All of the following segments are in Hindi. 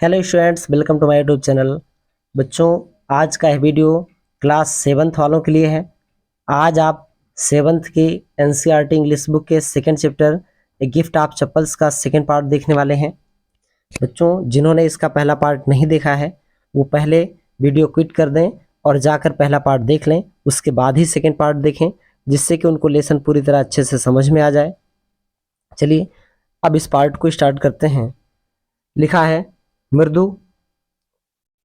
Hello students, welcome to my YouTube channel. बच्चों, आज का यह वीडियो क्लास 7th वालों के लिए है। आज आप 7th की एनसीईआरटी इंग्लिश बुक के second chapter a gift of chappals का सेकंड पार्ट देखने वाले हैं। बच्चों, जिन्होंने इसका पहला पार्ट नहीं देखा है वो पहले वीडियो क्विट कर दें और जाकर पहला पार्ट देख लें, उसके बाद ही सेकेंड पार्ट देखें, जिससे कि उनको लेसन पूरी तरह अच्छे से समझ में आ जाए। चलिए अब इस पार्ट को स्टार्ट करते हैं। लिखा है, Mridu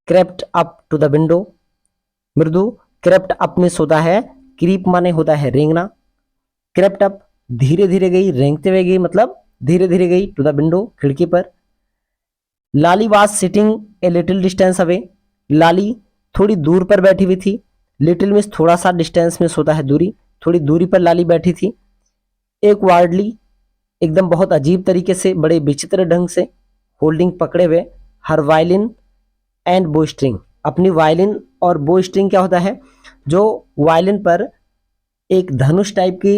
crept up to the window. Mridu crept up में सोता है। क्रीप माने होता है रेंगना। क्रेप्ट अप धीरे धीरे गई, रेंगते हुए गई, मतलब धीरे धीरे गई टू द विंडो, खिड़की पर। Lali was sitting a little distance away. Lali थोड़ी दूर पर बैठी हुई थी। लिटिल मीन्स थोड़ा सा, डिस्टेंस में सोता है दूरी, थोड़ी दूरी पर लाली बैठी थी। एक वार्डली एकदम बहुत अजीब तरीके से, बड़े विचित्र ढंग से, होल्डिंग पकड़े हुए, हर वायलिन एंड बो स्ट्रिंग, अपनी वायलिन और बो स्ट्रिंग क्या होता है, जो वायलिन पर एक धनुष टाइप की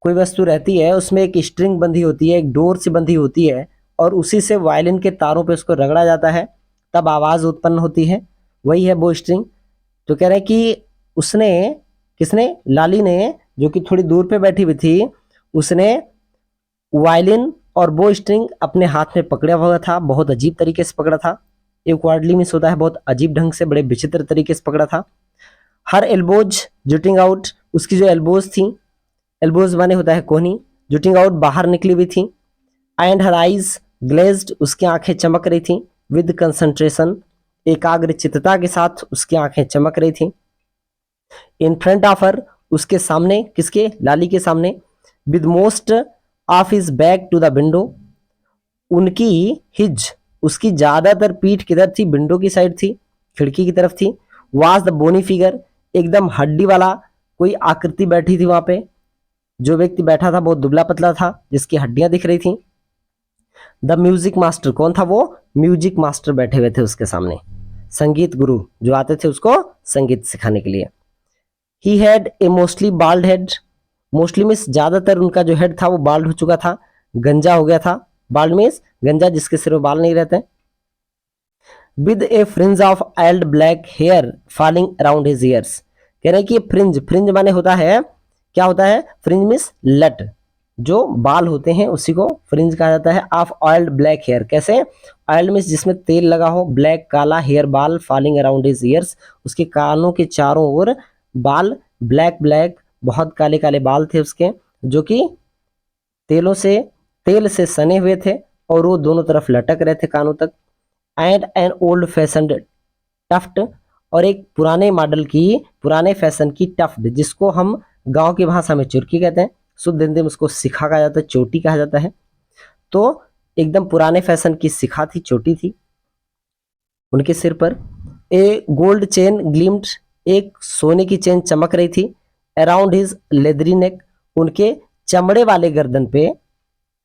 कोई वस्तु रहती है, उसमें एक स्ट्रिंग बंधी होती है, एक डोर से बंधी होती है, और उसी से वायलिन के तारों पे उसको रगड़ा जाता है, तब आवाज उत्पन्न होती है, वही है बो स्ट्रिंग। तो कह रहे हैं कि उसने, किसने, लाली ने, जो कि थोड़ी दूर पे बैठी हुई थी, उसने वायलिन और बो स्ट्रिंग अपने हाथ में पकड़ा हुआ था, बहुत अजीब तरीके से पकड़ा था। एक वार्डली मिस होता है, बहुत अजीब ढंग से, बड़े विचित्र तरीके से पकड़ा था। हर एल्बोज जुटिंग आउट, उसकी जो एल्बोज थी, एल्बोज माने होता है कोहनी, जुटिंग आउट बाहर निकली हुई थी। एंड हर आइज ग्लेज्ड, उसकी आंखें चमक रही थी। विद कंसंट्रेशन, एकाग्र चित्तता के साथ उसकी आंखें चमक रही थी। इन फ्रंट ऑफ हर, उसके सामने, किसके, लाली के सामने। With most of his back to the window, उनकी हिज, उसकी ज्यादातर पीठ किधर थी, विंडो की साइड थी, खिड़की की तरफ थी। वाज द बोनी फिगर, एकदम हड्डी वाला कोई आकृति बैठी थी वहां पे। जो व्यक्ति बैठा था बहुत दुबला पतला था, जिसकी हड्डियां दिख रही थी। द म्यूजिक मास्टर, कौन था वो, म्यूजिक मास्टर बैठे हुए थे उसके सामने, संगीत गुरु जो आते थे उसको संगीत सिखाने के लिए। He had a mostly bald head, mostly means ज्यादातर उनका जो हेड था वो बाल्ड हो चुका था, गंजा हो गया था। बाल्ड मीन्स गंजा, जिसके सिर में बाल नहीं रहते। With a fringe of oiled black hair falling around his ears, कह रहे हैं कि फ्रिंज, फ्रिंज माने होता है, क्या होता है, फ्रिंज मीन्स लट, जो बाल होते हैं उसी को फ्रिंज कहा जाता है। ऑफ ऑयल्ड ब्लैक हेयर, कैसे, ऑयल्ड मीन्स जिसमें तेल लगा हो, ब्लैक काला, हेयर बाल, फॉलिंग अराउंड हिज ईयर्स, उसके कानों के चारों ओर बाल, ब्लैक ब्लैक, बहुत काले काले बाल थे उसके, जो कि तेलों से, तेल से सने हुए थे, और वो दोनों तरफ लटक रहे थे कानों तक। And an old fashioned tuft, और एक पुराने मॉडल की, पुराने फैशन की टफ्ट, जिसको हम गांव की भाषा में चुरकी कहते हैं, शुद्ध हिंदी में उसको सिखा कहा जाता है, चोटी कहा जाता है। तो एकदम पुराने फैशन की सिखा थी, चोटी थी उनके सिर पर। ए गोल्ड चेन ग्लिम्ड, एक सोने की चेन चमक रही थी। अराउंड हिज लेदरी नेक, उनके चमड़े वाले गर्दन पे,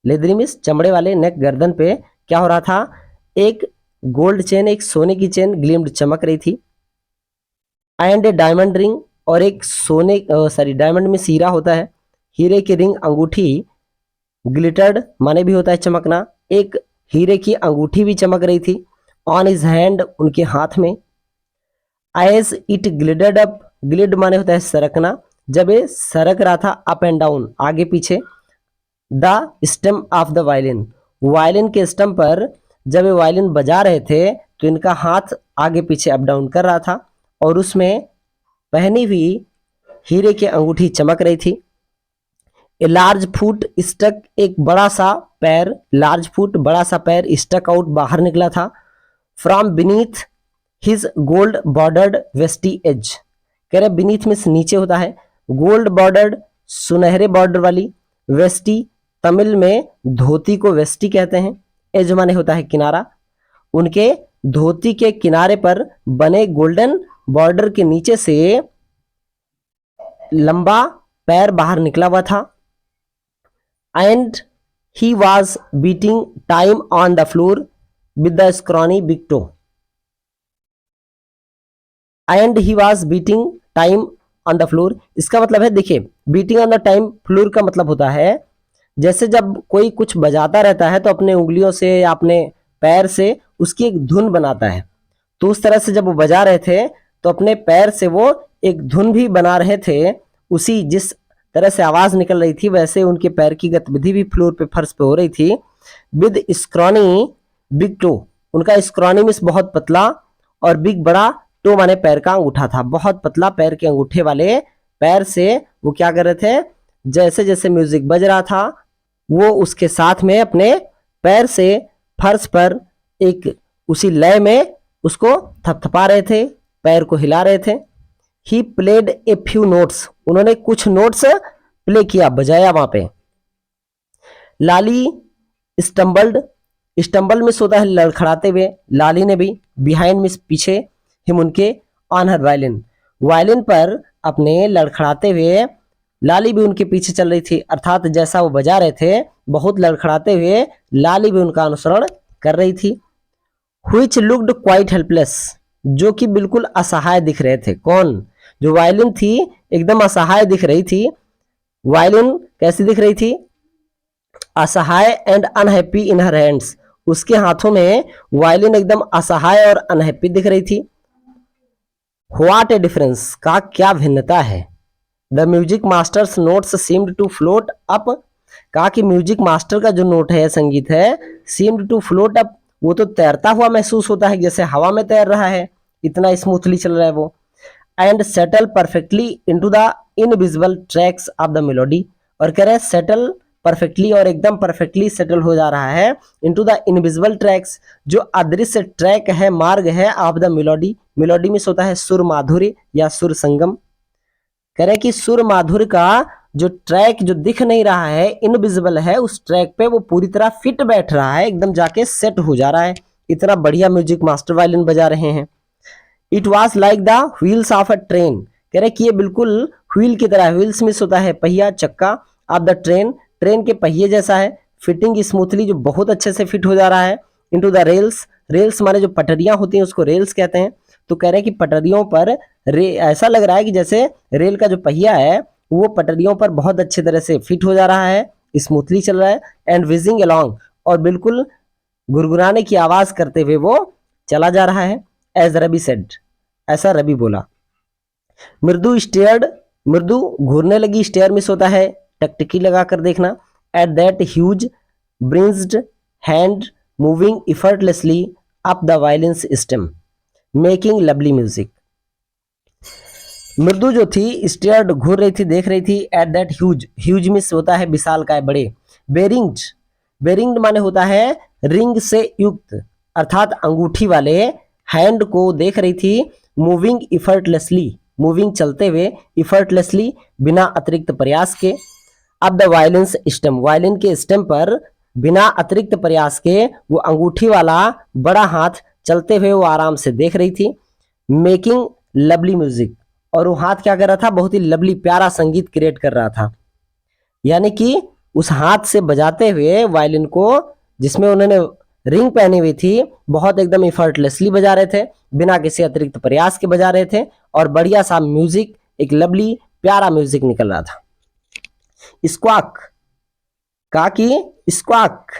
लेदरी मीन्स चमड़े वाले नेक, गर्दन पे क्या हो रहा था, एक गोल्ड चेन, एक सोने की चेन ग्लिम्ड, चमक रही थी। एंड ए डायमंड रिंग, और एक सोने, सॉरी डायमंड में हीरा होता है, हीरे की रिंग, अंगूठी, ग्लिटर्ड माने भी होता है चमकना, एक हीरे की अंगूठी भी चमक रही थी। ऑन हिज हैंड, उनके हाथ में। एज इट ग्लिडर्ड अप, ग्लिड माने होता है सरकना, जब ये सरक रहा था अप एंड डाउन, आगे पीछे। The stem of the violin, violin के स्टम पर जब ये वायलिन बजा रहे थे तो इनका हाथ आगे पीछे अप डाउन कर रहा था, और उसमें पहनी हुई हीरे की अंगूठी चमक रही थी। ए लार्ज फुट स्टक, एक बड़ा सा पैर, लार्ज फुट बड़ा सा पैर, स्टक आउट बाहर निकला था। From beneath his gold bordered veshti edge, कह रहे बीनीथ में नीचे होता है, गोल्ड बॉर्डर्ड सुनहरे बॉर्डर वाली, वेस्टी तमिल में धोती को वेस्टी कहते हैं, एज माने होता है किनारा, उनके धोती के किनारे पर बने गोल्डन बॉर्डर के नीचे से लंबा पैर बाहर निकला हुआ था। And he was beating time on the floor with the scrawny big toe, and he was beating time on the floor, इसका मतलब है, देखिए beating on the time floor का मतलब होता है, जैसे जब कोई कुछ बजाता रहता है तो अपने उंगलियों से या अपने पैर से उसकी एक धुन बनाता है। तो उस तरह से जब वो बजा रहे थे तो अपने पैर से वो एक धुन भी बना रहे थे। उसी जिस तरह से आवाज निकल रही थी वैसे उनके पैर की गतिविधि भी फ्लोर पे, फर्श पे हो रही थी। विद स्क्रॉनी बिग टो, उनका स्क्रॉनी मीन्स बहुत पतला और बिग बड़ा, टो माने पैर का अंगूठा था। बहुत पतला पैर के अंगूठे वाले पैर से वो क्या कर रहे थे, जैसे जैसे म्यूजिक बज रहा था वो उसके साथ में अपने पैर से फर्श पर एक उसी लय में उसको थपथपा रहे थे, पैर को हिला रहे थे। He played a few notes, उन्होंने कुछ नोट्स प्ले किया, बजाया वहां पे। लाली स्टम्बल्ड, स्टम्बल मिस होता है लड़खड़ाते हुए, लाली ने भी, बिहाइंड मिस पीछे, हिम उनके, ऑन हर वायलिन, वायलिन पर अपने लड़खड़ाते हुए लाली भी उनके पीछे चल रही थी। अर्थात जैसा वो बजा रहे थे बहुत लड़खड़ाते हुए लाली भी उनका अनुसरण कर रही थी। व्हिच लुक्ड क्वाइट हेल्पलेस, जो कि बिल्कुल असहाय दिख रहे थे। कौन? जो वायलिन थी एकदम असहाय दिख रही थी। वायलिन कैसी दिख रही थी? असहाय and unhappy in her hands, उसके हाथों में वायलिन एकदम असहाय और अनहैप्पी दिख रही थी। व्हाट ए डिफरेंस, का क्या भिन्नता है। The music master's notes seemed to float up, कहा कि म्यूजिक मास्टर का जो नोट है, संगीत है, सीम्ड टू फ्लोट अप, वो तो तैरता हुआ महसूस होता है, जैसे हवा में तैर रहा है, इतना स्मूथली चल रहा है वो। And settle perfectly into the invisible tracks of the melody, और कह रहे हैं सेटल परफेक्टली, और एकदम परफेक्टली सेटल हो जा रहा है इनटू द इनविजिबल ट्रैक्स, जो अदृश्य ट्रैक है, मार्ग है, ऑफ द मेलोडी। मेलोडी में होता है सुर माधुर्य या सुर संगम। कह रहे कि सुर माधुर्य का जो ट्रैक जो दिख नहीं रहा है, इनविजिबल है, उस ट्रैक पे वो पूरी तरह फिट बैठ रहा है, एकदम जाके सेट हो जा रहा है। इतना बढ़िया म्यूजिक मास्टर वायलिन बजा रहे हैं। It was like the wheels of a train, कह रहे कि ये बिल्कुल व्हील की तरह, व्हील्स मिस होता है पहिया, चक्का, ऑफ द ट्रेन, ट्रेन के पहिए जैसा है। फिटिंग स्मूथली, जो बहुत अच्छे से फिट हो जा रहा है। इनटू द रेल्स, रेल्स माने जो पटरियां होती हैं उसको रेल्स कहते हैं। तो कह रहे हैं कि पटरियों पर ऐसा लग रहा है कि जैसे रेल का जो पहिया है वो पटरियों पर बहुत अच्छे तरह से फिट हो जा रहा है, स्मूथली चल रहा है। एंड विजिंग अलोंग, और बिल्कुल गुरगुराने की आवाज करते हुए वो चला जा रहा है। एज रवि सेड, ऐसा रवि बोला। मृदु स्टेयर्ड, मृदु घूरने लगी, स्टेयर मिस होता है टकटकी लगाकर देखना। At that huge bronzed hand moving effortlessly up the violin's stem making lovely music. Mridu जो थी स्टेयर्ड घूर रही थी, देख रही थी। Eight that huge, huge miss होता है विशाल काय, बड़े। बेरिंग, बेरिंग माने होता है रिंग से युक्त, अर्थात अंगूठी वाले हैंड को देख रही थी। मूविंग इफर्टलेसली, मूविंग चलते हुए, इफर्टलेसली बिना अतिरिक्त प्रयास के। अब द वायलिन्स स्टेम, वायलिन के स्टेम पर बिना अतिरिक्त प्रयास के वो अंगूठी वाला बड़ा हाथ चलते हुए वो आराम से देख रही थी। मेकिंग लवली म्यूजिक, और वो हाथ क्या कर रहा था, बहुत ही लवली प्यारा संगीत क्रिएट कर रहा था। यानी कि उस हाथ से बजाते हुए वायलिन को, जिसमें उन्होंने रिंग पहनी हुई थी, बहुत एकदम इफर्टलेसली बजा रहे थे, बिना किसी अतिरिक्त प्रयास के बजा रहे थे, और बढ़िया सा म्यूजिक, एक लवली प्यारा म्यूजिक निकल रहा था। स्क्वाक, कहा कि squawk,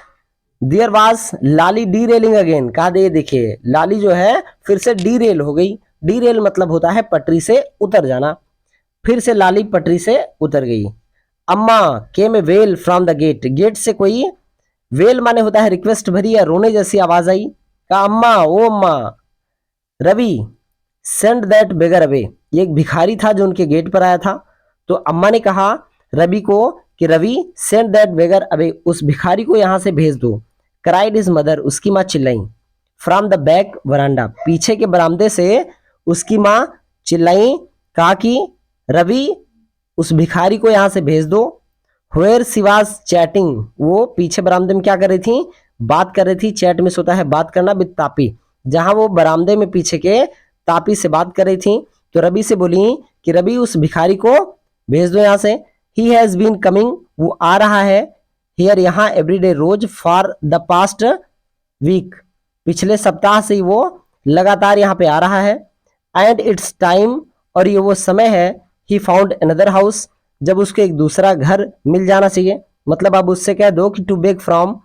there was Lali the railing again, कहा दे देखिए लाली जो है फिर से डी रेल हो गई। डी रेल मतलब होता है पटरी से उतर जाना, फिर से लाली पटरी से उतर गई। Amma came a wail from the gate, gate से कोई, वेल माने होता है रिक्वेस्ट भरी या रोने जैसी आवाज आई। कहा अम्मा, ओ अम्मा। Ravi send that beggar away, ये एक भिखारी था जो उनके गेट पर आया था। तो अम्मा ने कहा रवि को कि Ravi send that beggar away, उस भिखारी को यहां से भेज दो। क्राइड हिज मदर, उसकी माँ चिल्लाई। फ्रॉम द बैक वरांडा, पीछे के बरामदे से उसकी माँ चिल्लाई। कहा कि रवि उस भिखारी को यहां से भेज दो। वेयर शी वाज चैटिंग, वो पीछे बरामदे में क्या कर रही थी, बात कर रही थी। चैट में होता है बात करना, विद तापी, जहां वो बरामदे में पीछे के तापी से बात कर रही थी। तो रवि से बोली कि रवि उस भिखारी को भेज दो यहाँ से। ही हैज बीन कमिंग, वो आ रहा है। हियर, यहाँ, एवरीडे, रोज, फॉर द पास्ट वीक, पिछले सप्ताह से ही वो लगातार यहाँ पे आ रहा है। एंड इट्स टाइम, और ये वो समय है। ही फाउंड अनदर हाउस, जब उसको एक दूसरा घर मिल जाना चाहिए। मतलब अब उससे कह दो कि टू बेग फ्रॉम,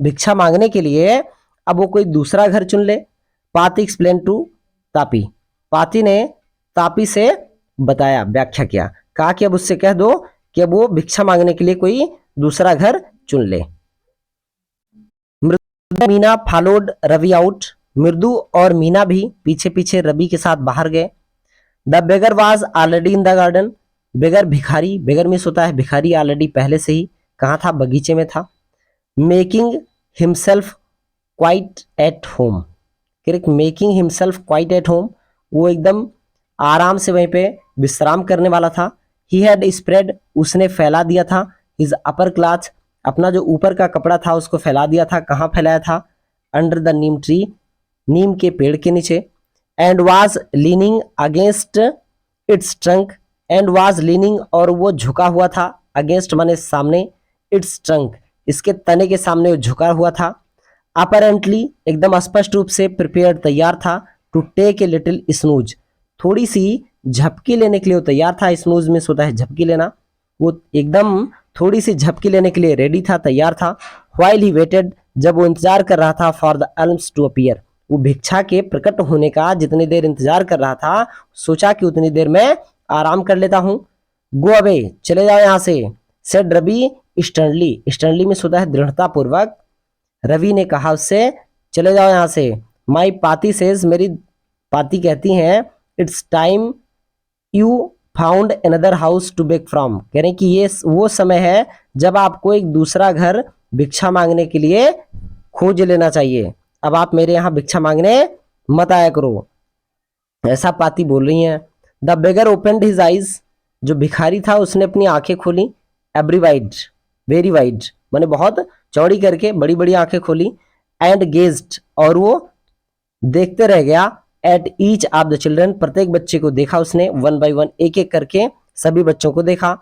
भिक्षा मांगने के लिए अब वो कोई दूसरा घर चुन ले। पाती एक्सप्लेन टू तापी, पाती ने तापी से बताया, व्याख्या किया, कहा कि अब उससे कह दो कि अब वो भिक्षा मांगने के लिए कोई दूसरा घर चुन ले। मृदु मीना फॉलोड रवि आउट, मृदु और मीना भी पीछे पीछे रवि के साथ बाहर गए। The beggar was already in the garden, beggar भिखारी, बेगर मीन्स होता है भिखारी, ऑलरेडी पहले से ही कहाँ था, बगीचे में था। Making himself quite at home, correct, making himself quite at home, वो एकदम आराम से वहीं पे विश्राम करने वाला था। ही हैड स्प्रेड, उसने फैला दिया था, हिज अपर क्लॉथ, अपना जो ऊपर का कपड़ा था उसको फैला दिया था। कहाँ फैलाया था, अंडर द नीम ट्री, नीम के पेड़ के नीचे। And was leaning against it's trunk, and was leaning, और वो झुका हुआ था, अगेंस्ट माने सामने, इट्स ट्रंक, इसके तने के सामने वो झुका हुआ था। अपरेंटली, एकदम स्पष्ट रूप से, प्रिपेयर, तैयार था, to take a little snooze, थोड़ी सी झपकी लेने के लिए वो तैयार था। स्नूज में होता है झपकी लेना, वो एकदम थोड़ी सी झपकी लेने के लिए रेडी था, तैयार था। व्हाइल ही वेटेड, जब वो इंतजार कर रहा था, for the alms to appear, वो भिक्षा के प्रकट होने का जितनी देर इंतजार कर रहा था, सोचा कि उतनी देर में आराम कर लेता हूं। गो अवे, चले जाओ यहां से, सेड रवि स्टर्नली, स्टर्नली में होता है दृढ़ता पूर्वक, रवि ने कहा उससे, चले जाओ यहां से। माई पाती सेज, मेरी पाती कहती हैं, it's time you found another house to beg from, कह रहे हैं कि ये वो समय है जब आपको एक दूसरा घर भिक्षा मांगने के लिए खोज लेना चाहिए। अब आप मेरे यहाँ भिक्षा मांगने मत आया करो, ऐसा पाती बोल रही हैं। The beggar opened his eyes, जो भिखारी था उसने अपनी आंखें खोली, एवरी वाइड, वेरी वाइड, माने बहुत चौड़ी करके बड़ी बड़ी आंखें खोली। एंड गेज्ड, और वो देखते रह गया, at each of the children, प्रत्येक बच्चे को देखा उसने, वन बाय वन, एक एक करके सभी बच्चों को देखा।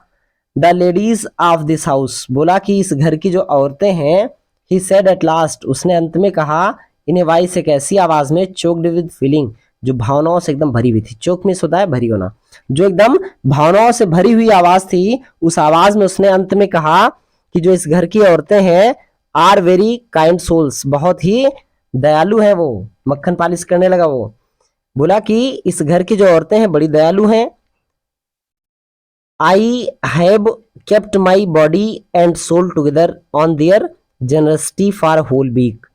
The ladies of this house, बोला कि इस घर की जो औरतें हैं, ही सेड एट लास्ट, उसने अंत में कहा, इन ए वॉइस, एक ऐसी आवाज में, चोक्ड विद फीलिंग, जो भावनाओं से एकदम भरी हुई थी। चोक में होता है भरी होना, जो एकदम भावनाओं से भरी हुई आवाज थी, उस आवाज में उसने अंत में कहा कि जो इस घर की औरतें हैं, आर वेरी काइंड सोल्स, बहुत ही दयालु है वो। मक्खन पालिश करने लगा वो, बोला कि इस घर की जो औरतें हैं बड़ी दयालु हैं। I have kept my body and soul together on their generosity for whole week,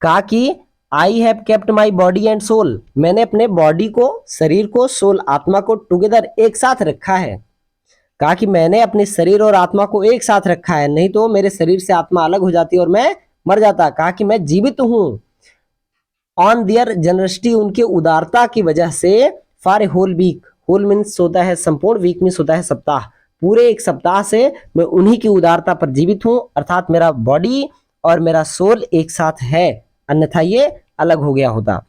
कहा कि I have kept my body and soul, मैंने अपने बॉडी को, शरीर को, सोल, आत्मा को, टुगेदर, एक साथ रखा है। कहा कि मैंने अपने शरीर और आत्मा को एक साथ रखा है, नहीं तो मेरे शरीर से आत्मा अलग हो जाती और मैं मर जाता। कहा कि मैं जीवित हूं, ऑन देयर जनरसिटी, उनके उदारता की वजह से, for a whole week, whole means होता है संपूर्ण, वीक मीन्स होता है सप्ताह, पूरे एक सप्ताह से मैं उन्हीं की उदारता पर जीवित हूं, अर्थात मेरा बॉडी और मेरा सोल एक साथ है, अन्यथा ये अलग हो गया होता।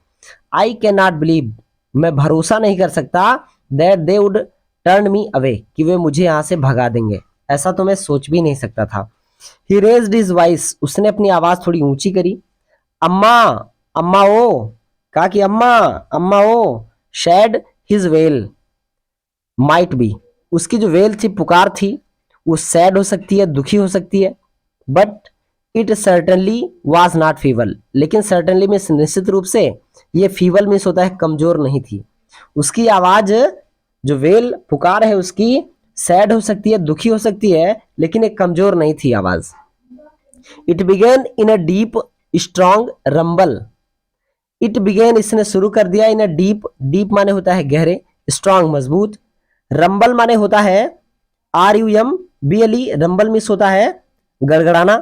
आई कैन नॉट बिलीव, मैं भरोसा नहीं कर सकता, that they would turn me away, कि वे मुझे यहां से भगा देंगे, ऐसा तो मैं सोच भी नहीं सकता था। ही रेज्ड हिज वॉइस, उसने अपनी आवाज थोड़ी ऊंची करी। अम्मा, अम्मा ओ, कहा कि अम्मा, अम्मा ओ, shed his wail, might be, उसकी जो वेल थी, पुकार थी, वो सैड हो सकती है, दुखी हो सकती है, but it certainly was not feeble, लेकिन सर्टनली में निश्चित रूप से ये फीबल मीन्स होता है कमजोर नहीं थी। उसकी आवाज, जो वेल पुकार है उसकी, सैड हो सकती है, दुखी हो सकती है, लेकिन एक कमजोर नहीं थी आवाज। It began in a deep strong rumble, it began, इसने शुरू कर दिया, इन अ डीप, डीप माने होता है गहरे, स्ट्रॉन्ग मजबूत, रंबल माने होता है RUMBLE, रंबल मीन्स होता है गड़गड़ाना।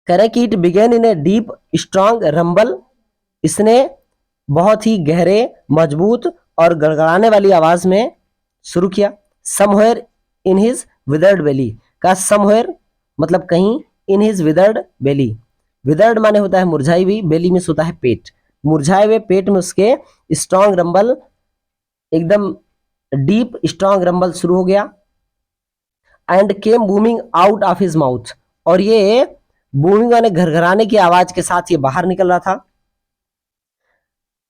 करें कि it began in a deep strong rumble, इसने बहुत ही गहरे, मजबूत और गड़गड़ाने वाली आवाज में शुरू किया। Somewhere in his withered belly, का समवेयर मतलब कहीं, in his withered belly, withered माने होता है मुरझाई हुई, बेली में होता है पेट, मुरझाए हुए पेट में उसके स्ट्रॉन्ग रंबल, एकदम डीप स्ट्रॉन्ग रंबल शुरू हो गया। And came booming out of his mouth, और ये बूमिंग माने घरघराने की आवाज के साथ ये बाहर निकल रहा था।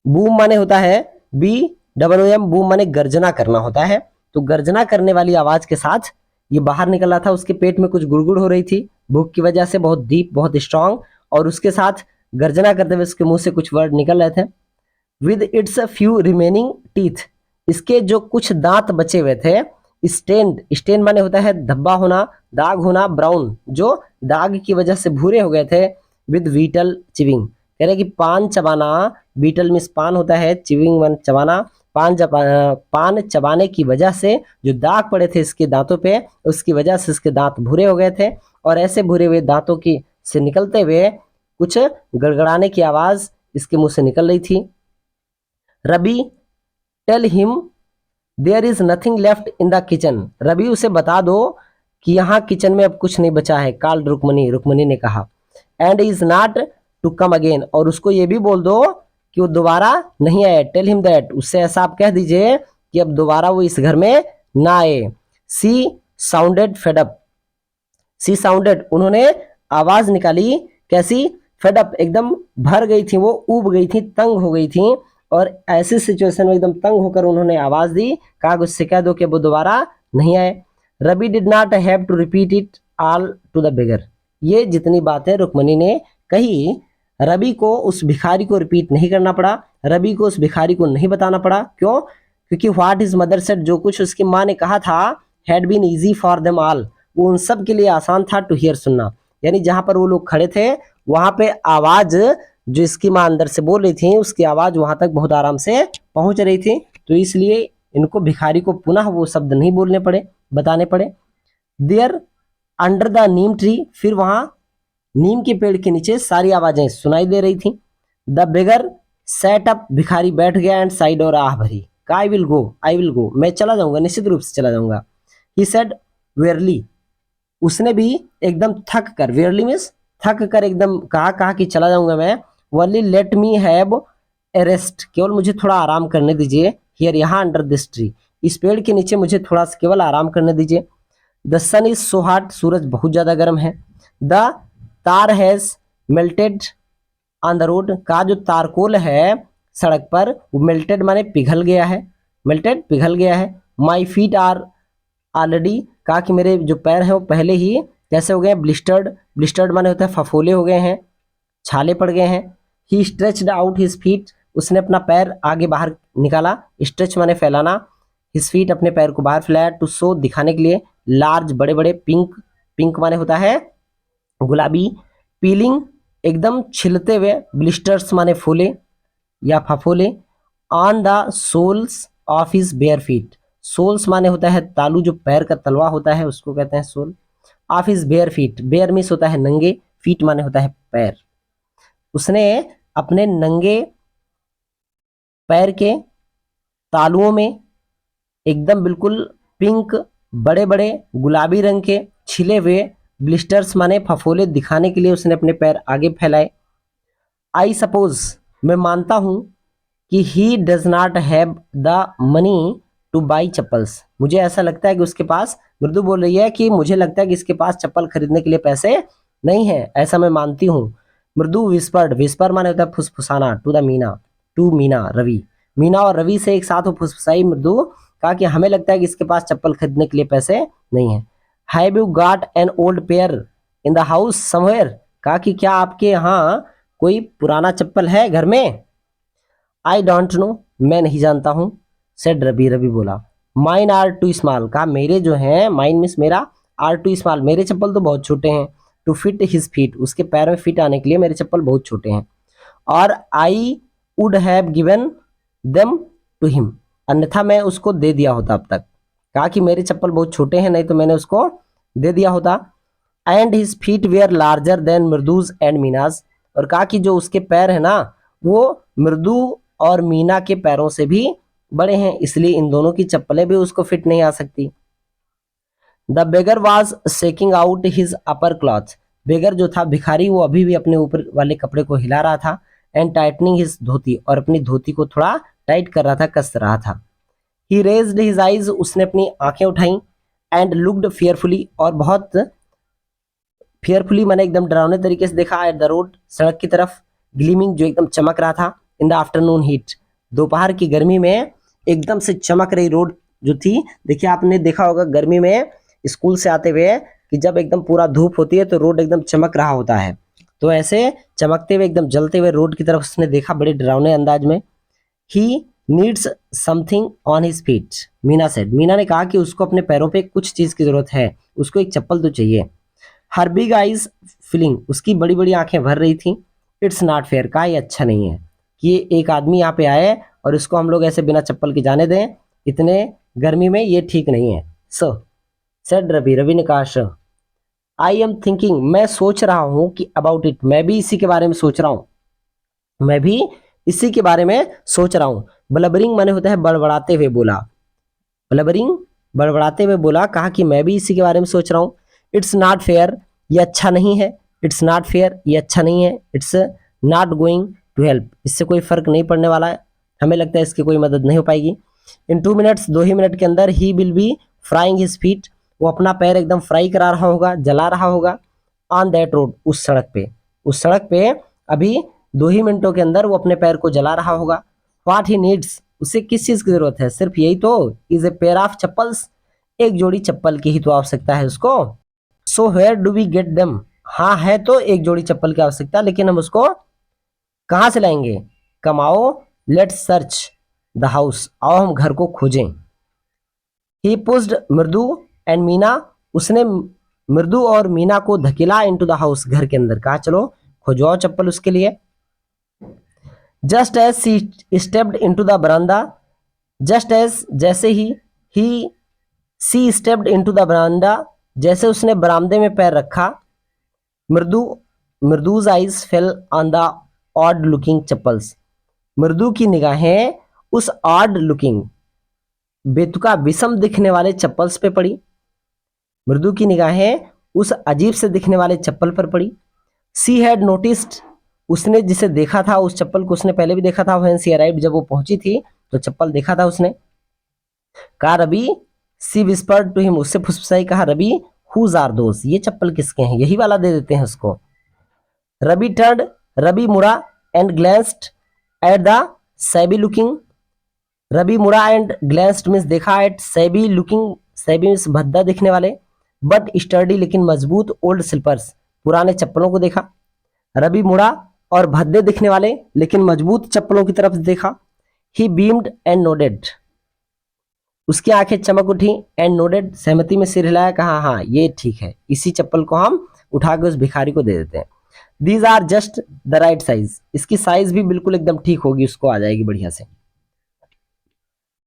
बूम माने होता है BOOM, बूम माने गर्जना करना होता है, तो गर्जना करने वाली आवाज के साथ ये बाहर निकल रहा था। उसके पेट में कुछ गुड़गुड़ हो रही थी भूख की वजह से, बहुत डीप, बहुत स्ट्रांग, और उसके साथ गर्जना करते हुए उसके मुंह से कुछ वर्ड निकल रहे थे। With its few remaining teeth, इसके जो कुछ दांत बचे हुए थे। स्टेन्ड, स्टेन माने होता है धब्बा होना, दाग होना, ब्राउन जो दाग की वजह से भूरे हो गए थे। विद वीटल चिविंग, कह रहे कि पान चबाना, बीटल मीन्स पान होता है, चिविंग मान चबाना, पान चबाने की वजह से जो दाग पड़े थे इसके दांतों पे, उसकी वजह से इसके दांत भूरे हो गए थे। और ऐसे भूरे हुए दांतों की से निकलते हुए कुछ गड़गड़ाने की आवाज इसके मुंह से निकल रही थी। Ravi tell him there is nothing left in the kitchen, Ravi उसे बता दो कि यहाँ किचन में अब कुछ नहीं बचा है। काल रुक्मणी, रुक्मणी ने कहा। And is not to come again, और उसको ये भी बोल दो कि वो दोबारा नहीं आए। टेल हिम दैट, उससे ऐसा आप कह दीजिए कि अब दोबारा वो इस घर में ना आए। सी साउंडेड फेड अप, सी साउंडेड उन्होंने आवाज निकाली, कैसी? फेड अप, एकदम भर गई थी वो, उब गई थी, तंग हो गई थी। और ऐसी सिचुएशन में एकदम तंग होकर उन्होंने आवाज दी, कहा उससे कह दो कि वो दोबारा नहीं आए। Ravi did not have to repeat it all to the beggar, ये जितनी बातें रुक्मणी ने कही रवि को उस भिखारी को रिपीट नहीं करना पड़ा, रवि को उस भिखारी को नहीं बताना पड़ा। क्यों? क्योंकि व्हाट हिज मदर सेड, जो कुछ उसकी माँ ने कहा था, had been easy for them all, वो उन सब के लिए आसान था टू हियर, सुनना। यानी जहां पर वो लोग खड़े थे वहां पे आवाज जो इसकी माँ अंदर से बोल रही थी, उसकी आवाज वहां तक बहुत आराम से पहुंच रही थी। तो इसलिए इनको भिखारी को पुनः वो शब्द नहीं बोलने पड़े, बताने पड़े। There under the neem tree, फिर वहां नीम के पेड़ के नीचे सारी आवाजें सुनाई दे रही थी। द बेगर सेट अप, भिखारी बैठ गया, एंड साइड और आह भरी, I will go, I will go, मैं चला जाऊंगा, निश्चित रूप से चला जाऊंगा। ही सेड वेयरली, उसने भी एकदम थक कर, वेयरली मीन्स थक कर एकदम कहा कि चला जाऊंगा मैं। Only let me have a rest, केवल मुझे थोड़ा आराम करने दीजिए। हियर, यहाँ अंडर दिस ट्री, इस पेड़ के नीचे मुझे थोड़ा सा केवल आराम करने दीजिए। The sun is so hot, सूरज बहुत ज्यादा गर्म है। The tar has melted on the road, का जो तारकोल है सड़क पर वो मेल्टेड माने पिघल गया है, मेल्टेड पिघल गया है। माई फीट आर ऑलरेडी, कहा कि मेरे जो पैर हैं वो पहले ही कैसे हो गए? ब्लिस्टर्ड, ब्लिस्टर्ड माने होता है फफोले हो गए हैं, छाले पड़ गए हैं। ही स्ट्रेच्ड आउट हिज फीट, उसने अपना पैर आगे बाहर निकाला, स्ट्रेच माने फैलाना, हिज फीट अपने पैर को बाहर फैलाया, टू शो दिखाने के लिए, लार्ज बड़े बड़े, पिंक, पिंक माने होता है गुलाबी, पीलिंग एकदम छिलते हुए, ब्लिस्टर्स माने फूले या फफोले, on the soles of his bare feet, soles माने होता है तालू, जो पैर का तलवा होता है उसको कहते हैं sole. Of his bare feet, bare means होता है नंगे, फीट माने होता है पैर। उसने अपने नंगे पैर के तालुओं में एकदम बिल्कुल पिंक, बड़े बड़े गुलाबी रंग के छिले हुए ब्लिस्टर्स माने फफोले दिखाने के लिए उसने अपने पैर आगे फैलाए। आई सपोज, मैं मानता हूं कि he does not have the money two by chappals, मुझे ऐसा लगता है कि उसके पास, मृदु बोल रही है कि मुझे लगता है कि इसके पास चप्पल खरीदने के लिए पैसे नहीं है, ऐसा मैं मानती हूँ। मृदु विस्पर्ड, विस्पर माने होता है फुसफुसाना, to the Meena, to Meena Ravi, Meena और रवि से एक साथ वो फुसफुसाई मृदु, कहा कि हमें लगता है कि इसके पास चप्पल खरीदने के लिए पैसे नहीं है। Have you got an old pair in the house somewhere, कहा कि क्या आपके यहाँ कोई पुराना चप्पल है घर में? आई डोंट नो, मैं नहीं जानता हूँ। सेड रवि, रवि बोला। माइन आर टू स्मॉल, कहा मेरे जो हैं, माइन मीन्स मेरा, आर टू स्मॉल, मेरे चप्पल तो बहुत छोटे हैं। टू फिट हिज फीट, उसके पैर में फिट आने के लिए मेरे चप्पल बहुत छोटे हैं। और I would have given them to him, अन्यथा मैं उसको दे दिया होता अब तक। कहा कि मेरे चप्पल बहुत छोटे हैं, नहीं तो मैंने उसको दे दिया होता। And his feet were larger than Mridu's and Meena's, और कहा कि जो उसके पैर है ना वो मृदु और मीना के पैरों से भी बड़े हैं, इसलिए इन दोनों की चप्पलें भी उसको फिट नहीं आ सकती। The beggar was shaking out his upper cloth, beggar जो था भिखारी वो अभी भी अपने ऊपर वाले कपड़े को हिला रहा था। एंड टाइटनिंग हिज धोती, और अपनी धोती को थोड़ा टाइट कर रहा था, कस रहा था। ही रेज्ड हिज आइज, उसने अपनी आंखें उठाई। एंड लुक्ड फेयरफुली, और बहुत फेयरफुली मैंने एकदम डरावने तरीके से देखा, एट द रोड, सड़क की तरफ, ग्लीमिंग जो एकदम चमक रहा था, इन द आफ्टरनून हीट, दोपहर की गर्मी में एकदम से चमक रही रोड जो थी। देखिए आपने देखा होगा गर्मी में स्कूल से आते हुए कि जब एकदम पूरा धूप होती है तो रोड एकदम चमक रहा होता है, तो ऐसे चमकते हुए एकदम जलते हुए रोड की तरफ उसने देखा बड़े डरावने अंदाज में। He needs something on his feet, Meena said, Meena ने कहा कि उसको अपने पैरों पे कुछ चीज की जरूरत है, उसको एक चप्पल तो चाहिए। हर बिग आइज फिलिंग, उसकी बड़ी बड़ी आंखें भर रही थी। इट्स नॉट फेयर, कहा ये अच्छा नहीं है कि ये एक आदमी यहाँ पे आए और इसको हम लोग ऐसे बिना चप्पल के जाने दें इतने गर्मी में, ये ठीक नहीं है। सो सेड रवि, रवि ने कहा सर आई एम थिंकिंग, मैं सोच रहा हूं कि अबाउट इट, मैं भी इसी के बारे में सोच रहा हूं, मैं भी इसी के बारे में सोच रहा हूं। ब्लबरिंग माने होता है बड़बड़ाते हुए बोला, ब्लबरिंग बड़बड़ाते हुए बोला, कहा कि मैं भी इसी के बारे में सोच रहा हूं। इट्स नॉट फेयर, ये अच्छा नहीं है। इट्स नॉट फेयर, ये अच्छा नहीं है। It's not going to help, इससे कोई फर्क नहीं पड़ने वाला है, हमें लगता है इसकी कोई मदद नहीं हो पाएगी। इन 2 मिनट्स, 2 ही मिनट के अंदर he will be frying his feet, वो अपना पैर एकदम फ्राई करा रहा होगा, जला रहा होगा। ऑन दैट रोड, उस सड़क पे, उस सड़क पे अभी 2 ही मिनटों के अंदर वो अपने पैर को जला रहा होगा। व्हाट ही नीड्स, उसे किस चीज की जरूरत है, सिर्फ यही तो, is a pair of chappals, एक जोड़ी चप्पल की ही तो आवश्यकता है उसको। So where do we get them, हाँ है तो एक जोड़ी चप्पल की आवश्यकता, लेकिन हम उसको कहाँ से लाएंगे। कमाओ, लेट्स सर्च द हाउस, आओ हम घर को खोजें। ही पुश्ड मृदु एंड मीना, उसने मृदु और मीना को धकेला इनटू द हाउस, घर के अंदर, कहा चलो खोजवाओ चप्पल उसके लिए। Just as she stepped into the बरामदा, जस्ट एज जैसे ही सी स्टेप्ड इनटू द बरामदा, जैसे उसने बरामदे में पैर रखा। Mridu Mridu's eyes fell on the odd looking chappals, Mridu की निगाहें उस ऑड लुकिंग, बेतुका विषम दिखने वाले चप्पल्स पे पड़ी। मृदु की निगाहें उस अजीब से दिखने वाले चप्पल पर पड़ी। सी हैड नोटिस्ड, उसने जिसे देखा था, उस चप्पल को उसने पहले भी देखा था, व्हेन सी अराइव्ड, जब वो पहुंची थी तो चप्पल देखा था उसने। कहा रवि, सी विस्पर्ड टू हिम, उससे फुसफुसाई, कहा रवि हुज आर दोस, ये चप्पल किसके हैं, यही वाला दे देते हैं उसको। रवि टर्ड, रवि मुड़ा, and glanced at the shabby looking, Ravi मुड़ा एंड ग्लैंस्ड मीन्स देखा, at shabby looking, shabby means भद्दा दिखने वाले, बट स्टर्डी लेकिन मजबूत, ओल्ड स्लीपर्स, पुराने चप्पलों को देखा। रवि मुड़ा और भद्दे दिखने वाले लेकिन मजबूत चप्पलों की तरफ देखा। ही बीम्ड एंड नोडेड, उसकी आंखें चमक उठी, एंड नोडेड सहमति में सिर हिलाया, कहा हाँ ये ठीक है, इसी चप्पल को हम उठा के उस भिखारी को दे देते हैं। These are just the right size, इसकी साइज भी बिल्कुल एकदम ठीक होगी, उसको आ जाएगी बढ़िया से।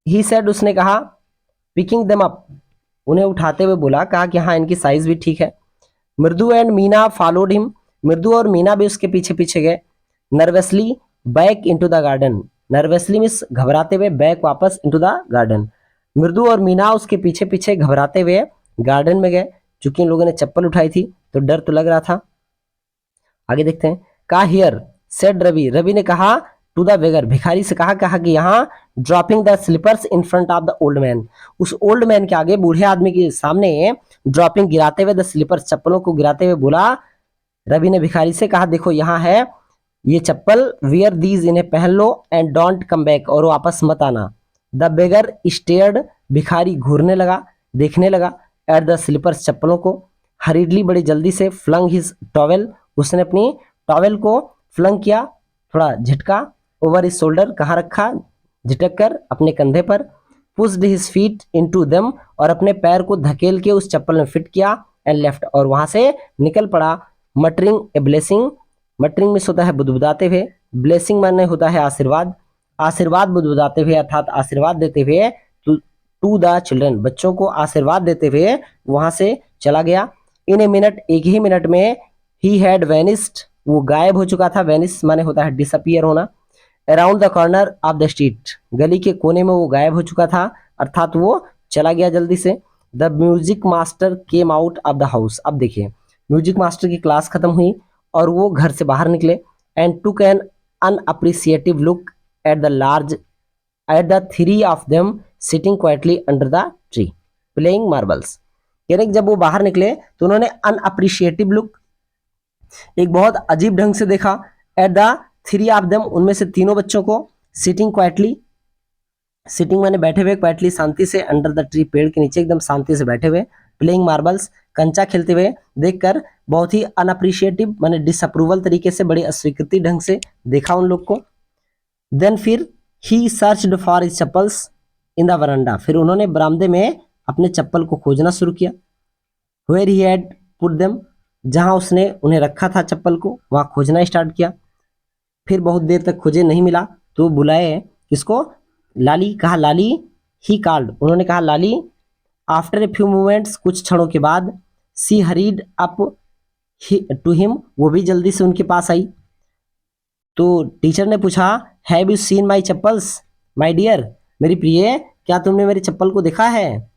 ही सेड, उसने कहा, पिकिंग देम अप, उन्हें उठाते हुए बोला, कहा कि हाँ इनकी साइज भी ठीक है। मृदु एंड मीना फॉलोड हिम, मृदु और मीना भी उसके पीछे पीछे गए। Nervously back into the garden, nervously means घबराते हुए, बैक वापस इनटू द गार्डन, मृदु और मीना उसके पीछे पीछे घबराते हुए गार्डन में गए। चूंकि इन लोगों ने चप्पल उठाई थी तो डर तो लग रहा था। आगे देखते हैं। कहा हियर सेड रवि, रवि ने कहा टू द बेगर, भिखारी से कहा कि यहाँ dropping the slippers in front of the old man, उस ओल्ड मैन के आगे, बूढ़े आदमी के सामने ड्रॉपिंग, गिराते हुए, द स्लीपर्स, चप्पलों को गिराते हुए बोला। रवि ने भिखारी से कहा देखो यहाँ है ये चप्पल, वियर दीज, इन्हें पहन लो, एंड डोंट कम बैक, और वापस मत आना। द बेगर स्टेयर्ड, भिखारी घूरने लगा, देखने लगा, एट द स्लीपर्स, चप्पलों को। हरीडली, बड़ी जल्दी से, फ्लंग हिज टॉवेल, उसने अपनी टॉवेल को फ्लंग किया, थोड़ा झटका, ओवर हिज शोल्डर, कहाँ रखा, झटक कर अपने कंधे पर। Pushed his feet into them, और अपने पैर को धकेल के उस चप्पल में फिट किया, एंड लेफ्ट, और वहां से निकल पड़ा। मटरिंग ए ब्लेसिंग, मटरिंग में होता है बुदबुदाते हुए, ब्लेसिंग माने होता है आशीर्वाद, आशीर्वाद बुदबुदाते हुए अर्थात आशीर्वाद देते हुए, टू द चिल्ड्रन, बच्चों को आशीर्वाद देते हुए वहां से चला गया। इन ए मिनट, एक ही मिनट में, ही हैड वेनिस्ड, वो गायब हो चुका था, वेनिस माने होता है डिसअपियर होना। Around the corner of the street, गली के कोने में वो गायब हो चुका था, अर्थात वो चला गया जल्दी से। The music master came out of the house, अब देखिए म्यूजिक मास्टर की क्लास खत्म हुई और वो घर से बाहर निकले, and took an unappreciative look at the large, at the three of them sitting quietly under the tree playing marbles, यानी जब वो बाहर निकले तो उन्होंने अनअप्रिशिएटिव लुक, एक बहुत अजीब ढंग से देखा, eight the three of them, उनमें से तीनों बच्चों को, सिटिंग क्वाइटली, सिटिंग माने बैठे हुए, क्वाइटली शांति से, अंडर द ट्री पेड़ के नीचे एकदम शांति से बैठे हुए, प्लेइंग मार्बल्स कंचा खेलते हुए देखकर, बहुत ही अनअप्रिशिएटिव माने डिसअप्रूवल तरीके से, बड़ी अस्वीकृति ढंग से देखा उन लोग को। देन फिर he searched for his chappals in the veranda, फिर उन्होंने बरामदे में अपने चप्पल को खोजना शुरू किया। Where he had put them, जहां उसने उन्हें रखा था चप्पल को, वहां खोजना स्टार्ट किया। फिर बहुत देर तक खोजे, नहीं मिला, तो बुलाए किसको, लाली, कहा लाली, ही कॉल्ड, उन्होंने कहा लाली। आफ्टर ए फ्यू मोमेंट्स, कुछ क्षणों के बाद, सी हरीड अप टू हिम, वो भी जल्दी से उनके पास आई। तो टीचर ने पूछा, have you seen my chappals my dear, मेरी प्रिय, क्या तुमने मेरे चप्पल को देखा है।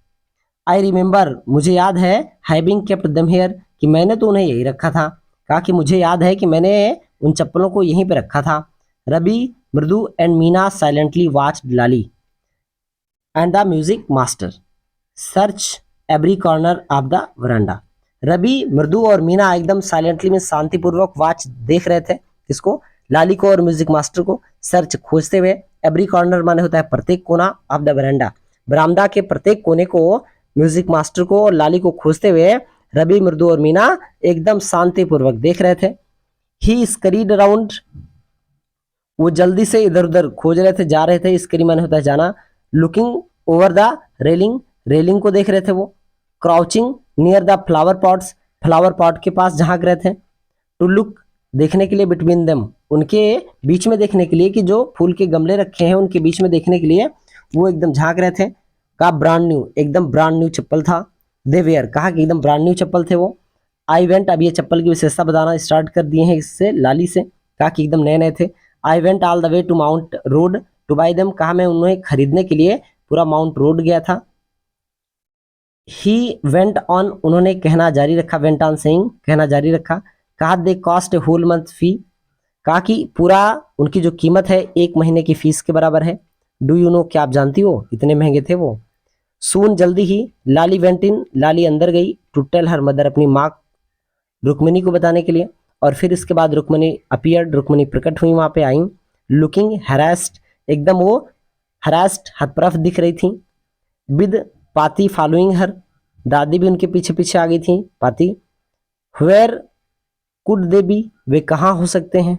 आई रिमेंबर, मुझे याद है, हैविंग केप्ट देम हियर, कि मैंने तो उन्हें यही रखा था। कहा कि मुझे याद है कि मैंने उन चप्पलों को यहीं पे रखा था। Ravi, Mridu and Meena silently watched Lali and the music master search every corner of the veranda. Ravi, Mridu और मीना एकदम साइलेंटली में शांतिपूर्वक वाच देख रहे थे, किसको, लाली को और म्यूजिक मास्टर को। सर्च, खोजते हुए, एवरी कॉर्नर माने होता है प्रत्येक कोना, ऑफ द वरांडा, बरामदा के प्रत्येक कोने को, म्यूजिक मास्टर को और लाली को खोजते हुए रवि, मृदु और मीना एकदम शांतिपूर्वक देख रहे थे। ही स्करीड अराउंड, वो जल्दी से इधर उधर खोज रहे थे, जा रहे थे, स्करी माने होता है जाना। Looking over the railing, railing को देख रहे थे वो। Crouching near the flower pots, flower pot के पास झांक रहे थे। टू लुक, देखने के लिए, बिटवीन देम, उनके बीच में देखने के लिए, कि जो फूल के गमले रखे हैं उनके बीच में देखने के लिए वो एकदम झांक रहे थे। का ब्रांड न्यू, एकदम ब्रांड न्यू चप्पल था। दे वेयर, कहा कि एकदम ब्रांड न्यू चप्पल थे वो। आई वेंट, अब ये चप्पल की विशेषता बताना स्टार्ट कर दिए हैं इससे, लाली से, कहा कि एकदम नए नए थे। I went all the way to Mount Road to buy them, कहा मैं उन्हें खरीदने के लिए पूरा माउंट रोड गया था। ही वेंट ऑन, उन्होंने कहना जारी रखा, वेंट ऑन सेइंग, कहना जारी रखा। कहा दे कॉस्ट ए होल मंथ फी, कहा कि पूरा उनकी जो कीमत है 1 महीने की फीस के बराबर है। डू यू नो, क्या आप जानती हो, इतने महंगे थे वो। सून, जल्दी ही, लाली वेंट इन, लाली अंदर गई, टू टेल हर मदर, अपनी माँ रुक्मिणी को बताने के लिए। और फिर इसके बाद रुक्मिणी अपीयर्ड, रुक्मिणी प्रकट हुई, वहां पे आई। लुकिंग हैरेस्ड, एकदम वो हरास्ट, हतप्रभ दिख रही थी। विद पाती फॉलोइंग हर, दादी भी उनके पीछे पीछे आ गई थी, पाती। वेयर कुड दे बी, वे कहाँ हो सकते हैं,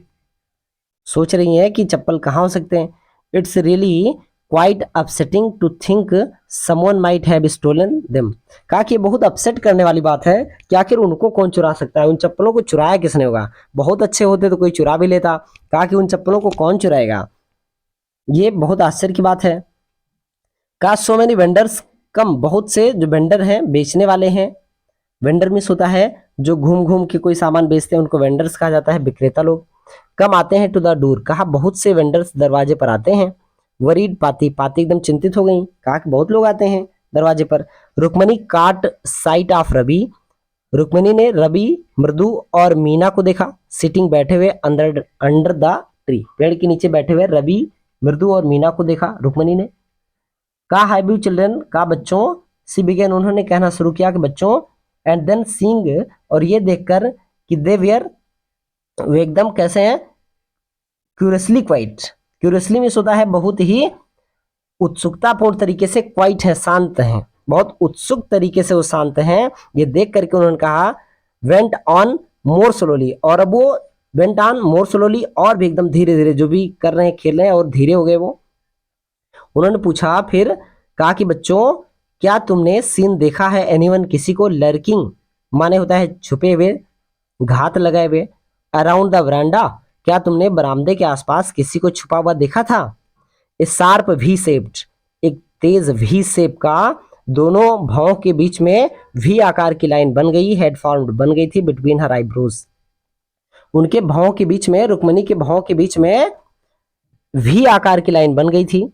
सोच रही हैं कि चप्पल कहाँ हो सकते हैं। It's really quite upsetting to think someone might have stolen them, कहा कि बहुत अपसेट करने वाली बात है कि आखिर उनको कौन चुरा सकता है, उन चप्पलों को चुराया किसने होगा। बहुत अच्छे होते तो कोई चुरा भी लेता, कहा कि उन चप्पलों को कौन चुराएगा, ये बहुत आश्चर्य की बात है। कहा सो मेनी वेंडर्स कम, बहुत से जो वेंडर हैं, बेचने वाले हैं, वेंडर मिस होता है जो घूम घूम के कोई सामान बेचते हैं, उनको वेंडर्स कहा जाता है, विक्रेता लोग। कम आते हैं टू द डोर, कहा बहुत से वेंडर्स दरवाजे पर आते हैं। वरीड पाती, पाती एकदम चिंतित हो गई, कहा कि बहुत लोग आते हैं दरवाजे पर। रुक्मणी काट साइट ऑफ रवि, रुक्मणी ने रवि, मृदु और मीना को देखा, सिटिंग बैठे हुए अंडर अंडर द ट्री, पेड़ के नीचे बैठे हुए रवि, मृदु और मीना को देखा रुक्मणी ने। कहा हैव यू चिल्ड्रन, कहा बच्चों, सी बिगेन, उन्होंने कहना शुरू किया कि बच्चों। एंड देन सीइंग, और ये देखकर कि दे वेयर, वे एकदम कैसे हैं, क्यूरियसली क्वाइट, क्यूरियसली मीन्स होता है बहुत ही उत्सुकतापूर्ण तरीके से, क्वाइट है, शांत हैं, बहुत उत्सुक तरीके से वो शांत हैं। ये देख करके उन्होंने कहा वेंट ऑन मोर स्लोली, और अब वो वेंट ऑन मोर स्लोली, और भी एकदम धीरे धीरे, जो भी कर रहे हैं खेल रहे हैं और धीरे हो गए वो। उन्होंने पूछा फिर, कहा कि बच्चों क्या तुमने सीन देखा है, एनीवन, किसी को, लर्किंग माने होता है छुपे हुए, घात लगाए हुए, अराउंड द वरांडा, क्या तुमने बरामदे के आसपास किसी को छुपा हुआ देखा था। ए शार्प वी शेप्ड, एक तेज वी शेप का, दोनों भौं के बीच में वी आकार की लाइन बन गई, हेड फॉर्म्ड, बन गई थी, बिटवीन हर आईब्रोज, उनके भौं के बीच में, रुक्मिणी के भौं के बीच में वी आकार की लाइन बन गई थी।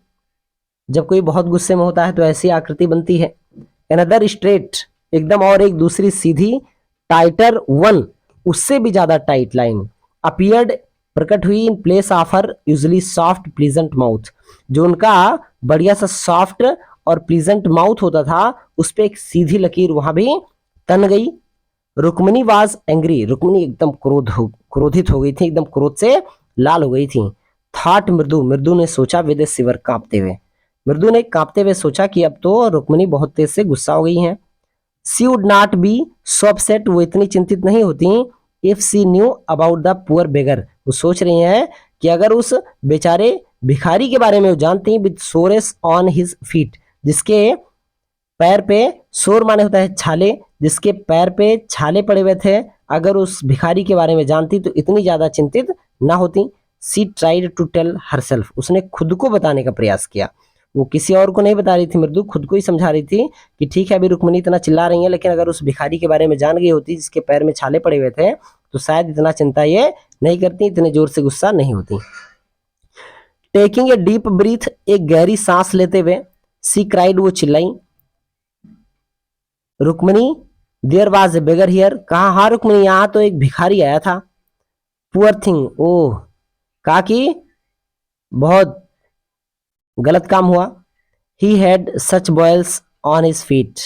जब कोई बहुत गुस्से में होता है तो ऐसी आकृति बनती है। अनदर स्ट्रेट, एकदम, और एक दूसरी सीधी, टाइटर वन, उससे भी ज्यादा टाइट लाइन, अपीयर्ड, प्रकट हुई, in place of her usually soft pleasant mouth, जो उनका बढ़िया सा सॉफ्ट और प्लीजेंट माउथ होता था, उस पर एक सीधी लकीर वहां भी तन गई। रुक्मिणी वाज एंग्री, रुक्मिणी एकदम क्रोधित हो गई थी, एकदम क्रोध से लाल हो गई थी। थॉट मृदु, मृदु ने सोचा, विद शिवर, कांपते हुए, मृदु ने कांपते हुए सोचा कि अब तो रुक्मिणी बहुत तेज से गुस्सा हो गई हैं। She would not be so upset, वो इतनी चिंतित नहीं होती if she knew about the poor beggar, वो सोच रही हैं कि अगर उस बेचारे भिखारी के बारे में वो जानती, with Soros on his feet, जिसके पैर पे, सोर माने होता है छाले, जिसके पैर पे छाले पड़े हुए थे, अगर उस भिखारी के बारे में जानती तो इतनी ज्यादा चिंतित ना होती। सी ट्राइड टू टेल हरसेल्फ, उसने खुद को बताने का प्रयास किया, वो किसी और को नहीं बता रही थी मृदु, खुद को ही समझा रही थी कि ठीक है अभी रुक्मिणी इतना चिल्ला रही है, लेकिन अगर उस भिखारी के बारे में जान गई होती जिसके पैर में छाले पड़े हुए थे तो शायद इतना चिंता ये नहीं करती, इतने जोर से गुस्सा नहीं होती। टेकिंग ए डीप ब्रीथ, एक गहरी सांस लेते हुए, सी क्राइड, वो चिल्लाई, Rukmini there was a beggar here, कहा हाँ रुक्मिणी यहाँ तो एक भिखारी आया था। पुअर थिंग, ओह, कहा कि बहुत गलत काम हुआ। He had such boils on his feet,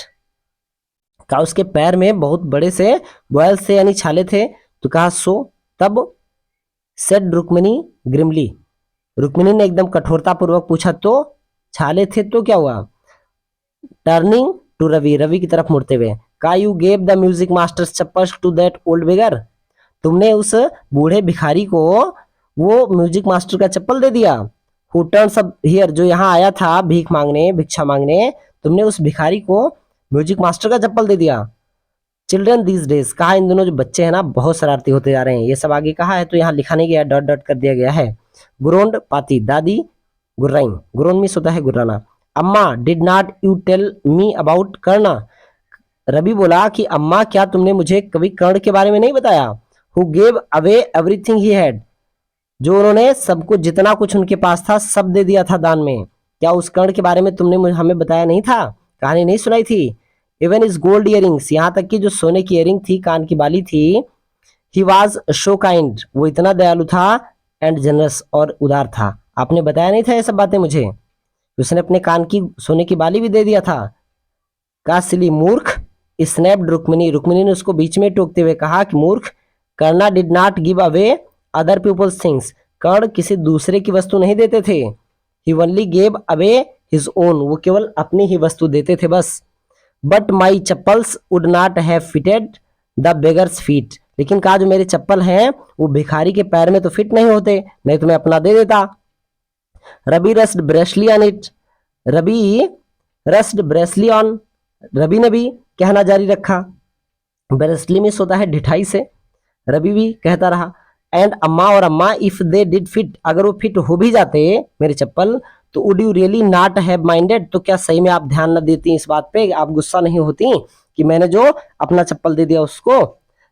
कहा उसके पैर में बहुत बड़े से बॉयल्स थे यानी छाले थे, तो कहा सो, तब, सेड रुक्मिणी ग्रिमली, रुक्मिणी ने एकदम कठोरता पूर्वक पूछा तो छाले थे तो क्या हुआ। टर्निंग टू रवि, रवि की तरफ मुड़ते हुए, का you gave the music master's chappals to that old beggar, तुमने उस बूढ़े भिखारी को वो म्यूजिक मास्टर का चप्पल दे दिया। हु टर्न्स अप हियर, जो यहाँ आया था भीख मांगने, भिक्षा मांगने, तुमने उस भिखारी को म्यूजिक मास्टर का चप्पल दे दिया। चिल्ड्रन दीज डेज, कहा इन दोनों जो बच्चे हैं ना बहुत शरारती होते जा रहे हैं, ये सब आगे कहा है तो यहाँ लिखा नहीं गया, डॉट डॉट कर दिया गया है। गुरोंड पाती, दादी गुर्राई, गुरोन मिस होता है गुर्राना। Amma did not you tell me about Karna, रवि बोला कि अम्मा क्या तुमने मुझे कभी कर्ण के बारे में नहीं बताया। Who gave away everything he had, जो उन्होंने सब कुछ जितना कुछ उनके पास था सब दे दिया था दान में, क्या उस कर्ण के बारे में तुमने हमें बताया नहीं था, कहानी नहीं सुनाई थी। इवन इज गोल्ड इयरिंग्स, यहाँ तक कि जो सोने की इयरिंग थी, कान की बाली थी। ही वॉज शो काइंड, वो इतना दयालु था, एंड जनरस, और उदार था, आपने बताया नहीं था ये सब बातें मुझे, उसने अपने कान की सोने की बाली भी दे दिया था। का सिली मूर्ख, स्नैप्ड रुक्मिणी, रुक्मिणी ने उसको बीच में टोकते हुए कहा कि मूर्ख। Karna did not give away other people's things, Karna किसी दूसरे की वस्तु नहीं देते थे। He only gave away his own, वो केवल अपनी ही वस्तु देते थे बस। But my chappals would not have fitted the beggar's feet, लेकिन कहा जो मेरे चप्पल हैं वो भिखारी के पैर में तो फिट नहीं होते, नहीं तो मैं अपना दे देता। Ravi rushed bravely on it, Ravi rushed bravely on, Ravi ने भी कहना जारी रखा, ब्रेसली मिस होता है ढिठाई से, रवि भी कहता रहा। एंड अम्मा, और अम्मा, इफ दे डिड फिट, अगर वो फिट हो भी जाते मेरे चप्पल तो would you really not have minded, तो क्या सही में आप ध्यान न देती इस बात पे, आप गुस्सा नहीं होती कि मैंने जो अपना चप्पल दे दिया उसको।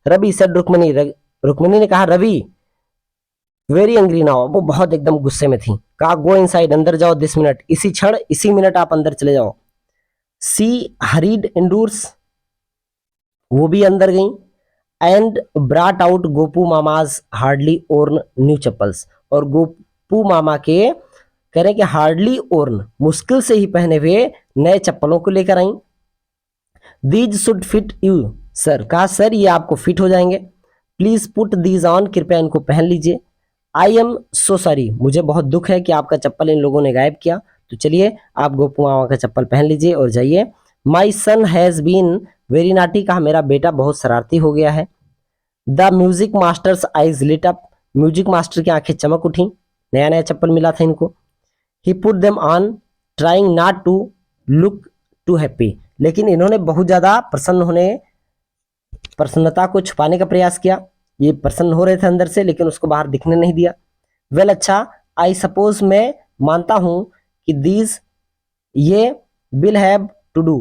रवि सेड रुक्मिणी, रुक्मिणी ने कहा रवि वेरी एंग्री नाउ, वो बहुत एकदम गुस्से में थी, कहा गो इनसाइड, अंदर जाओ दिस मिनट, इसी क्षण इसी मिनट आप अंदर चले जाओ। सी हरीड इंडूर्स, वो भी अंदर गई, and brought out Gopu Mama's hardly worn new chappals, और गोपू मामा के कह रहे कि हार्डली ओर्न, मुश्किल से ही पहने हुए नए चप्पलों को लेकर आई। These should fit you sir, कहा सर ये आपको फिट हो जाएंगे, प्लीज पुट दीज ऑन, कृपया इनको पहन लीजिए। आई एम सो सॉरी, मुझे बहुत दुख है कि आपका चप्पल इन लोगों ने गायब किया, तो चलिए आप गोपू मामा का चप्पल पहन लीजिए और जाइए। My son has been very naughty, कहा मेरा बेटा बहुत शरारती हो गया है। The music master's eyes lit up, music master की आंखें चमक उठी, नया नया चप्पल मिला था इनको। He put them on trying not to look too happy, लेकिन इन्होंने बहुत ज्यादा प्रसन्नता को छुपाने का प्रयास किया, ये प्रसन्न हो रहे थे अंदर से लेकिन उसको बाहर दिखने नहीं दिया। वेल अच्छा, आई सपोज, मैं मानता हूं कि दीज ये विल हैव टू डू,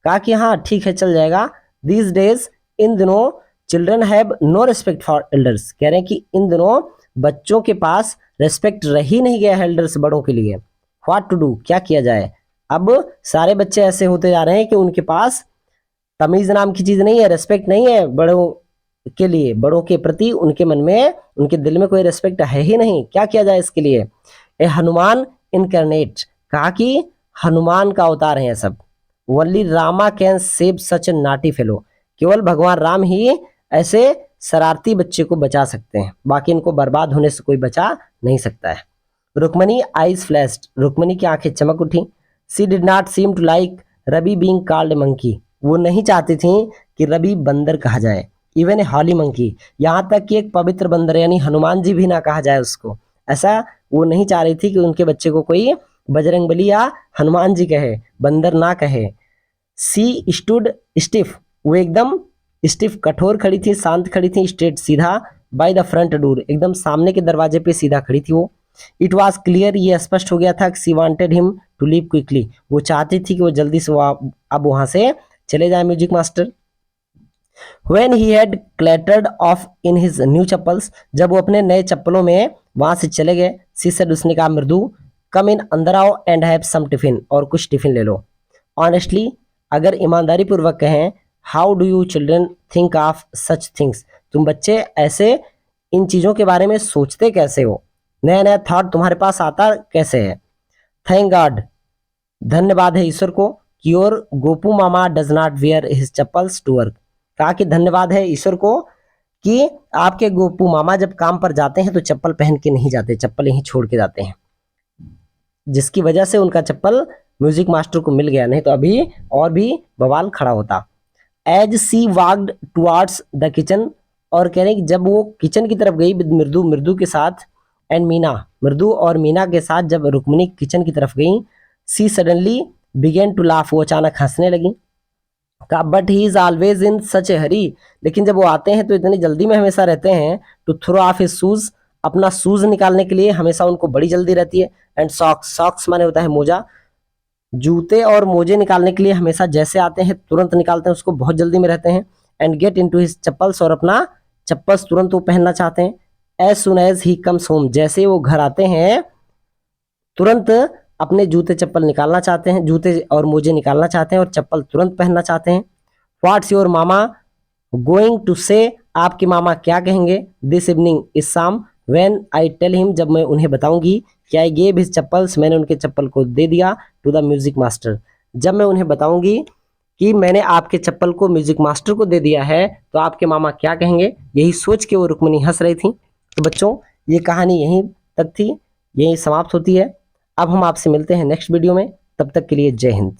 कहा कि हाँ ठीक है चल जाएगा। दीज डेज, इन दिनों, children have no respect for elders, कह रहे हैं कि इन दिनों बच्चों के पास रेस्पेक्ट रह ही नहीं गया एल्डर्स, बड़ों के लिए। व्हाट टू डू, क्या किया जाए। अब सारे बच्चे ऐसे होते जा रहे हैं कि उनके पास तमीज नाम की चीज नहीं है, रेस्पेक्ट नहीं है बड़ों के लिए, बड़ों के प्रति उनके मन में, उनके दिल में कोई रेस्पेक्ट है ही नहीं। क्या किया जाए इसके लिए। ए हनुमान इनकर्नेट, कहा कि हनुमान का अवतार है सब। Only Rama can save such a naughty fellow, केवल भगवान राम ही ऐसे शरारती बच्चे को बचा सकते हैं, बाकी इनको बर्बाद होने से कोई बचा नहीं सकता है। रुक्मिणी आईज फ्लैश्ड, रुक्मिणी की आंखें चमक उठी। She did not seem to like Ravi being called monkey, वो नहीं चाहती थी कि रवि बंदर कहा जाए, इवन ए हॉली मंकी, यहाँ तक कि एक पवित्र बंदर यानी हनुमान जी भी ना कहा जाए उसको, ऐसा वो नहीं चाह रही थी कि उनके बच्चे को कोई बजरंगबली या हनुमान जी कहे, बंदर ना कहे। सी स्टूड स्टिफ, वो एकदम स्टिफ कठोर खड़ी थी, शांत खड़ी थी, स्ट्रेट सीधा, बाय द फ्रंट डोर, एकदम सामने के दरवाजे पे सीधा खड़ी थी वो। इट वॉज क्लियर, ये स्पष्ट हो गया था कि she wanted him to leave quickly, वो चाहती थी कि वो जल्दी से अब वहां से चले जाए music master. When he had clattered off in his new chappals, जब वो अपने नए चप्पलों में वहां से चले गए, सी सेड, उसने कहा मृदु, कम इन, अंदर आओ, एंड हैव सम टिफिन, और कुछ टिफिन ले लो। ऑनेस्टली, अगर ईमानदारी पूर्वक कहें, how do you children think of such things, तुम बच्चे ऐसे इन चीजों के बारे में सोचते कैसे हो, नया नया थॉट तुम्हारे पास आता कैसे है। थैंक गॉड, धन्यवाद है ईश्वर को, कि your Gopu mama does not wear his chappals to work, कहा कि धन्यवाद है ईश्वर को कि आपके गोपू मामा जब काम पर जाते हैं तो चप्पल पहन के नहीं जाते, चप्पल यहीं छोड़ के जाते हैं, जिसकी वजह से उनका चप्पल म्यूजिक मास्टर को मिल गया, नहीं तो अभी और भी बवाल खड़ा होता। As she walked towards the kitchen, और कह रहे कि जब वो किचन की तरफ गई मृदु के साथ, एंड मीना, मृदु और मीना के साथ जब रुक्मिणी किचन की तरफ गई, she suddenly began to laugh, वो अचानक हंसने लगी। का but he is always in such a hurry, लेकिन जब वो आते हैं तो इतनी जल्दी में हमेशा रहते हैं, to throw off his shoes, अपना शूज निकालने के लिए हमेशा उनको बड़ी जल्दी रहती है। एंड सॉक्स, सॉक्स माने होता है मोजा, जूते और मोजे निकालने के लिए हमेशा जैसे आते हैं तुरंत निकालते हैं, उसको बहुत जल्दी में रहते हैं। And get into his chappals, और अपना चप्पल्स तुरंत वो पहनना चाहते हैं। As soon as he comes home, जैसे वो घर आते हैं तुरंत अपने जूते चप्पल निकालना चाहते हैं, जूते और मोजे निकालना चाहते हैं और चप्पल तुरंत पहनना चाहते हैं। What's your mama going to say, आपके मामा क्या कहेंगे, दिस इवनिंग, इस शाम, व्हेन आई टेल हिम, जब मैं उन्हें बताऊंगी कि आई गेव हिज चप्पल्स, मैंने उनके चप्पल को दे दिया, टू द म्यूजिक मास्टर, जब मैं उन्हें बताऊंगी कि मैंने आपके चप्पल को म्यूजिक मास्टर को दे दिया है तो आपके मामा क्या कहेंगे, यही सोच के वो रुक्मिणी हंस रही थी। तो बच्चों, ये कहानी यहीं तक थी, यहीं समाप्त होती है। अब हम आपसे मिलते हैं नेक्स्ट वीडियो में, तब तक के लिए जय हिंद।